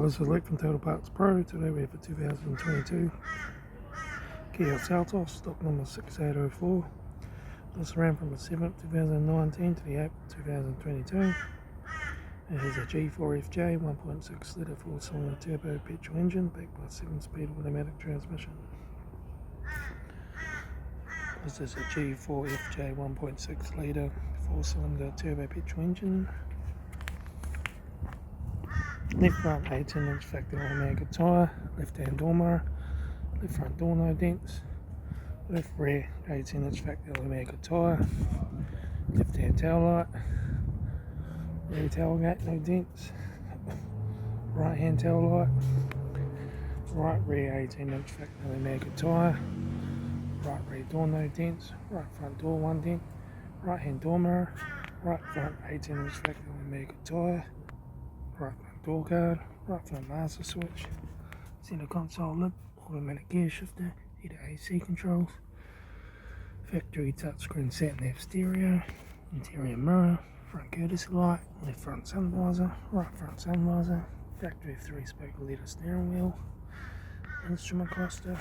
This is Litre from Total Parts Pro. Today we have a 2022 Kia Seltos, stock number 6804. This ran from the 7th 2019 to the 8th 2022. It has a G4FJ 1.6 litre 4-cylinder turbo petrol engine backed by a 7-speed automatic transmission. This is a G4FJ 1.6 litre 4-cylinder turbo petrol engine. Left front 18-inch factory automatic tyre, left hand door mirror, left front door no dents, left rear 18-inch factory automatic tyre, left hand tail light, rear tailgate no dents, right hand tail light, right rear 18-inch factory automatic tyre, right rear door no dents, right front door 1 dent, right hand door mirror, right front 18-inch factory automatic tyre, right front door guard, right front master switch, center console lid, automatic gear shifter, heater AC controls, factory touchscreen sat nav stereo, interior mirror, front courtesy light, left front sun visor, right front sun visor, factory 3-spoke leather steering wheel, instrument cluster,